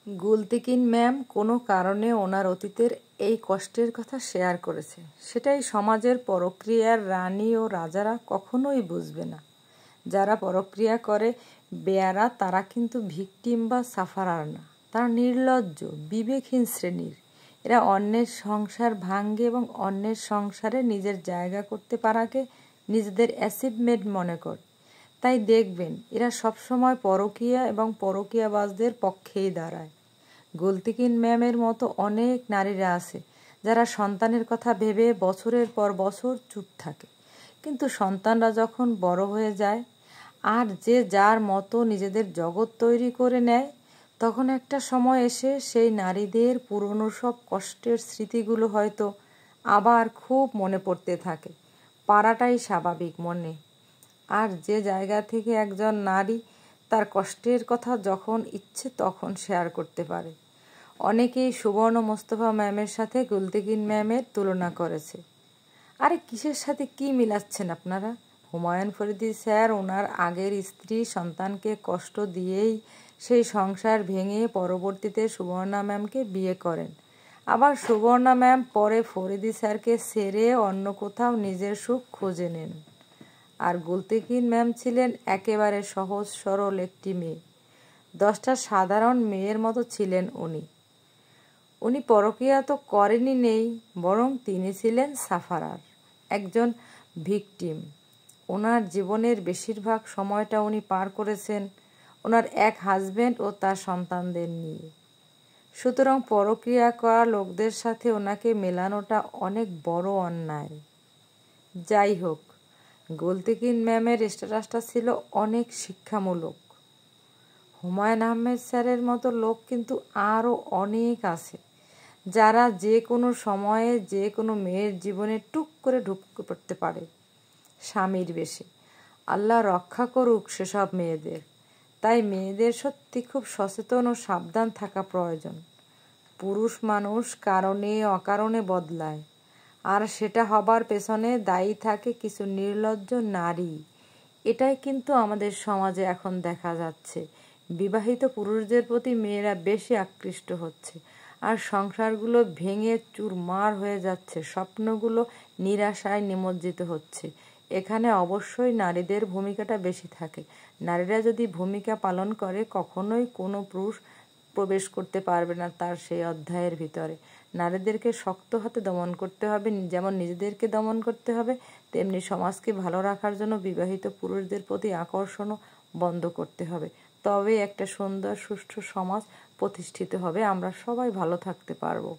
গুলতেকিন ma'am কোনো কারণে ওনার অতীতের এই কষ্টের কথা শেয়ার করেছে। সেটাই সমাজের পরক্রিয়ার রানী ও রাজারা কখনোই বুঝবে না। যারা পরক্রিয়া করে বেয়ারা তারা কিন্তু ভিকটিম বা সাফারার না, তারা নির্লজ্জ বিবেকহীন শ্রেণীর। এরা অন্যের সংসার ভাঙ্গে এবং অন্যের সংসারে নিজের জায়গা করতে পারাকে নিজেদের অ্যাচিভমেন্ট মনে করে। তাই দেখবেন এরা সবসময় পরকীয়া এবং পরকীয়াবাজদের পক্ষেই দাঁড়ায়। গুলতেকিন ম্যামের মতো অনেক নারীরা আছে যারা সন্তানের কথা ভেবে বছরের পর বছর চুপ থাকে, কিন্তু সন্তানরা যখন বড় হয়ে যায় আর যে যার মতো নিজেদের জগৎ তৈরি করে নেয়, তখন একটা সময় এসে সেই নারীদের পুরনো সব কষ্টের স্মৃতিগুলো হয়তো আবার খুব মনে পড়তে থাকে। পারাটাই স্বাভাবিক মনে। আর যে জায়গা থেকে একজন নারী তার কষ্টের কথা যখন ইচ্ছে তখন শেয়ার করতে পারে। অনেকেই সুবর্ণ মোস্তফা ম্যামের সাথে গুলতেকিন ম্যামের তুলনা করেছে। আরে কিসের সাথে কি মিলাচ্ছেন আপনারা? হুমায়ুন ফরিদি স্যার ওনার আগের স্ত্রী সন্তানকে কষ্ট দিয়েই সেই সংসার ভেঙে পরবর্তীতে সুবর্ণা ম্যামকে বিয়ে করেন। আবার সুবর্ণা ম্যাম পরে ফরিদি স্যারকে ছেড়ে অন্য কোথাও নিজের সুখ খুঁজে নেন। আর গুলতেকিন ম্যাম ছিলেন একেবারে সহজ সরল একটি মেয়ে। 10টা সাধারণ মেয়ের মতো ছিলেন উনি পরকীয়া তো করেনি নেই, বরং তিনি ছিলেন সাফারার, একজন ভিকটিম। ওনার জীবনের বেশিরভাগ সময়টা উনি পার করেছেন ওনার এক হাজব্যান্ড ও তার সন্তানদের নিয়ে। সুতরাং পরকীয়া করা লোকদের সাথে ওনাকে মেলানোটা অনেক বড় অন্যায়। যাই হোক, গুলতেকিন ম্যামের স্ট্যাটাসটা ছিল অনেক শিক্ষামূলক। হুমায়ুন আহমেদ স্যারের মতো লোক কিন্তু আরও অনেক আছে যারা যে কোনো সময়ে যে কোনো মেয়ের জীবনে টুক করে ঢুকে পড়তে পারে স্বামীর বেশে। আল্লাহ রক্ষা করুক সেসব মেয়েদের। তাই মেয়েদের সত্যি খুব সচেতন ও সাবধান থাকা প্রয়োজন। পুরুষ মানুষ কারণে অকারণে বদলায়, আর সেটা হবার পেছনে দায়ী থাকে কিছু নির্লজ্জ নারী। এটাই কিন্তু আমাদের সমাজে এখন দেখা যাচ্ছে। বিবাহিত পুরুষদের প্রতি মেয়েরা বেশি আকৃষ্ট হচ্ছে, আর সংসারগুলো ভেঙে চুরমার হয়ে যাচ্ছে, স্বপ্নগুলো নিরাশায় নিমজ্জিত হচ্ছে। এখানে অবশ্যই নারীদের ভূমিকাটা বেশি থাকে। নারীরা যদি ভূমিকা পালন করে কখনোই কোনো পুরুষ প্রবেশ করতে পারবে না তার সেই অধ্যায়ের ভিতরে। নারীদেরকে শক্ত হাতে দমন করতে হবে, যেমন নিজেদেরকে দমন করতে হবে, তেমনি সমাজকে ভালো রাখার জন্য বিবাহিত পুরুষদের প্রতি আকর্ষণও বন্ধ করতে হবে। তবে একটা সুন্দর সুষ্ঠু সমাজ প্রতিষ্ঠিত হবে, আমরা সবাই ভালো থাকতে পারবো।